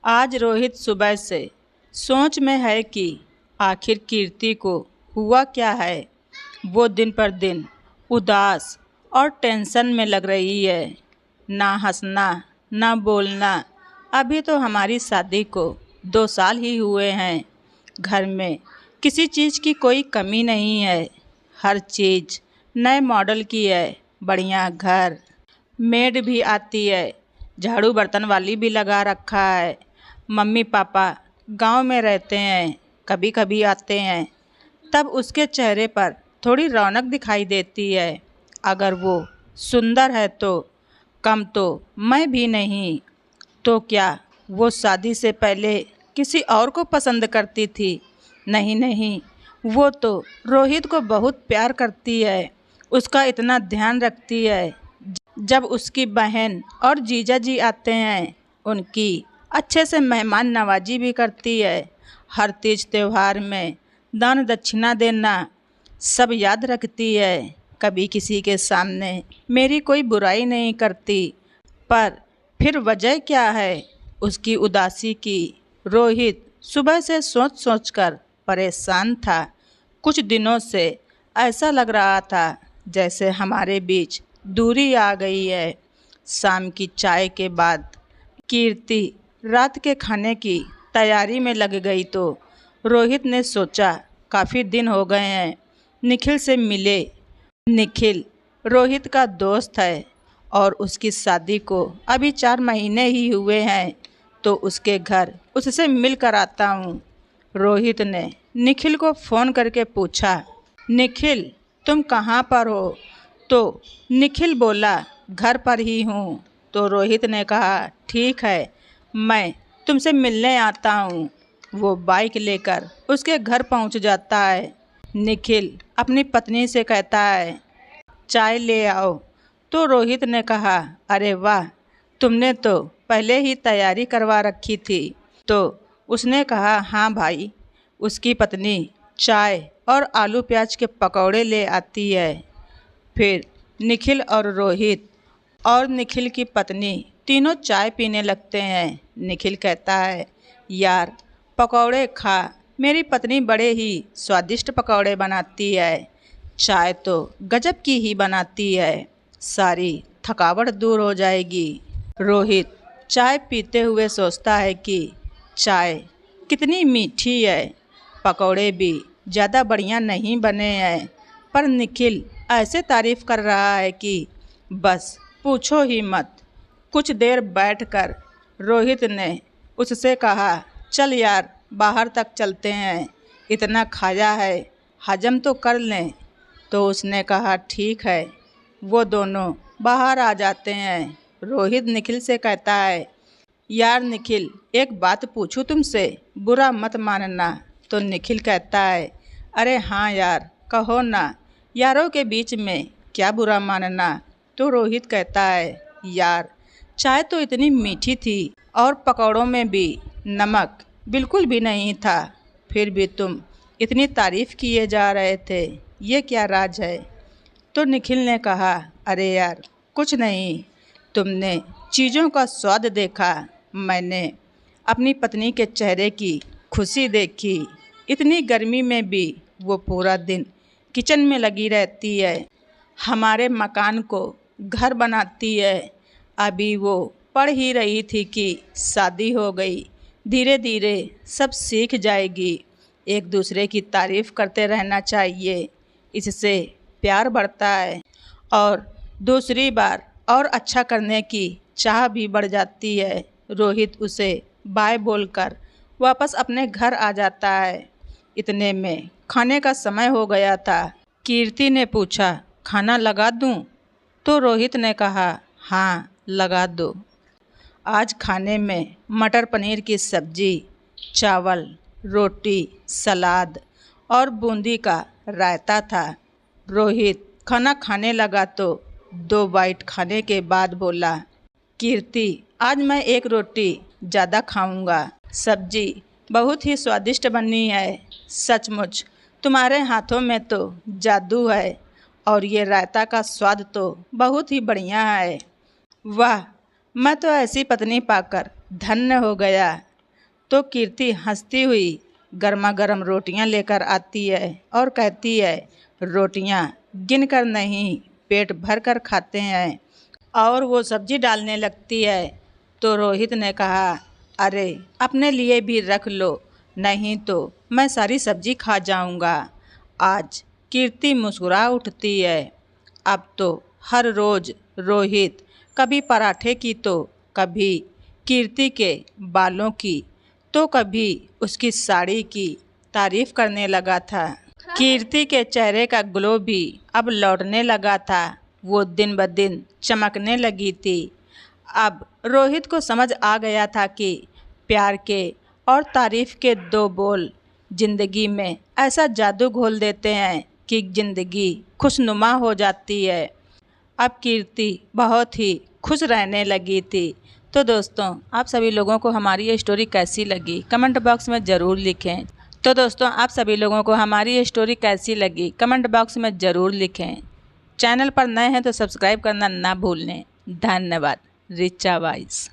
आज रोहित सुबह से सोच में है कि आखिर कीर्ति को हुआ क्या है। वो दिन पर दिन उदास और टेंशन में लग रही है। ना हंसना ना बोलना। अभी तो हमारी शादी को 2 साल ही हुए हैं। घर में किसी चीज़ की कोई कमी नहीं है। हर चीज़ नए मॉडल की है। बढ़िया घर, मेड भी आती है, झाड़ू बर्तन वाली भी लगा रखा है। मम्मी पापा गांव में रहते हैं, कभी कभी आते हैं, तब उसके चेहरे पर थोड़ी रौनक दिखाई देती है। अगर वो सुंदर है तो कम तो मैं भी नहीं। तो क्या वो शादी से पहले किसी और को पसंद करती थी? नहीं नहीं, वो तो रोहित को बहुत प्यार करती है, उसका इतना ध्यान रखती है। जब उसकी बहन और जीजा जी आते हैं, उनकी अच्छे से मेहमान नवाजी भी करती है। हर तीज त्योहार में दान दक्षिणा देना सब याद रखती है। कभी किसी के सामने मेरी कोई बुराई नहीं करती। पर फिर वजह क्या है उसकी उदासी की? रोहित सुबह से सोच सोच कर परेशान था। कुछ दिनों से ऐसा लग रहा था जैसे हमारे बीच दूरी आ गई है। शाम की चाय के बाद कीर्ति रात के खाने की तैयारी में लग गई तो रोहित ने सोचा काफ़ी दिन हो गए हैं निखिल से मिले। निखिल रोहित का दोस्त है और उसकी शादी को अभी 4 महीने ही हुए हैं, तो उसके घर उससे मिल कर आता हूँ। रोहित ने निखिल को फ़ोन करके पूछा, निखिल तुम कहाँ पर हो? तो निखिल बोला, घर पर ही हूँ। तो रोहित ने कहा, ठीक है, मैं तुमसे मिलने आता हूँ। वो बाइक लेकर उसके घर पहुँच जाता है। निखिल अपनी पत्नी से कहता है, चाय ले आओ। तो रोहित ने कहा, अरे वाह, तुमने तो पहले ही तैयारी करवा रखी थी। तो उसने कहा, हाँ भाई। उसकी पत्नी चाय और आलू प्याज के पकौड़े ले आती है। फिर निखिल और रोहित और निखिल की पत्नी तीनों चाय पीने लगते हैं। निखिल कहता है, यार पकौड़े खा, मेरी पत्नी बड़े ही स्वादिष्ट पकौड़े बनाती है। चाय तो गजब की ही बनाती है, सारी थकावट दूर हो जाएगी। रोहित चाय पीते हुए सोचता है कि चाय कितनी मीठी है, पकौड़े भी ज़्यादा बढ़िया नहीं बने हैं। पर निखिल ऐसे तारीफ़ कर रहा है कि बस पूछो ही मत। कुछ देर बैठकर रोहित ने उससे कहा, चल यार बाहर तक चलते हैं, इतना खाया है हजम तो कर लें। तो उसने कहा, ठीक है। वो दोनों बाहर आ जाते हैं। रोहित निखिल से कहता है, यार निखिल एक बात पूछूं तुमसे, बुरा मत मानना। तो निखिल कहता है, अरे हाँ यार कहो ना, यारों के बीच में क्या बुरा मानना। तो रोहित कहता है, यार चाय तो इतनी मीठी थी और पकौड़ों में भी नमक बिल्कुल भी नहीं था, फिर भी तुम इतनी तारीफ़ किए जा रहे थे, ये क्या राज है? तो निखिल ने कहा, अरे यार कुछ नहीं, तुमने चीज़ों का स्वाद देखा, मैंने अपनी पत्नी के चेहरे की खुशी देखी। इतनी गर्मी में भी वो पूरा दिन किचन में लगी रहती है, हमारे मकान को घर बनाती है। अभी वो पढ़ ही रही थी कि शादी हो गई, धीरे धीरे सब सीख जाएगी। एक दूसरे की तारीफ़ करते रहना चाहिए, इससे प्यार बढ़ता है और दूसरी बार और अच्छा करने की चाह भी बढ़ जाती है। रोहित उसे बाय बोलकर वापस अपने घर आ जाता है। इतने में खाने का समय हो गया था। कीर्ति ने पूछा, खाना लगा दूं? तो रोहित ने कहा, हाँ लगा दो। आज खाने में मटर पनीर की सब्जी, चावल, रोटी, सलाद और बूंदी का रायता था। रोहित खाना खाने लगा तो 2 बाइट खाने के बाद बोला, कीर्ति आज मैं 1 रोटी ज़्यादा खाऊंगा। सब्जी बहुत ही स्वादिष्ट बनी है, सचमुच तुम्हारे हाथों में तो जादू है, और ये रायता का स्वाद तो बहुत ही बढ़िया है। वाह, मैं तो ऐसी पत्नी पाकर धन्य हो गया। तो कीर्ति हंसती हुई गर्मा गर्म रोटियां लेकर आती है और कहती है, रोटियां गिन कर नहीं, पेट भर कर खाते हैं। और वो सब्जी डालने लगती है तो रोहित ने कहा, अरे अपने लिए भी रख लो, नहीं तो मैं सारी सब्जी खा जाऊंगा। आज कीर्ति मुस्कुरा उठती है। अब तो हर रोज रोहित कभी पराठे की तो कभी कीर्ति के बालों की तो कभी उसकी साड़ी की तारीफ करने लगा था। कीर्ति के चेहरे का ग्लो भी अब लौटने लगा था। वो दिन ब दिन चमकने लगी थी। अब रोहित को समझ आ गया था कि प्यार के और तारीफ के दो बोल जिंदगी में ऐसा जादू घोल देते हैं कि जिंदगी खुशनुमा हो जाती है। अब कीर्ति बहुत ही खुश रहने लगी थी। तो दोस्तों, आप सभी लोगों को हमारी ये स्टोरी कैसी लगी कमेंट बॉक्स में ज़रूर लिखें। तो दोस्तों, आप सभी लोगों को हमारी ये स्टोरी कैसी लगी कमेंट बॉक्स में ज़रूर लिखें। चैनल पर नए हैं तो सब्सक्राइब करना ना भूलें। धन्यवाद। रिचा वाइस।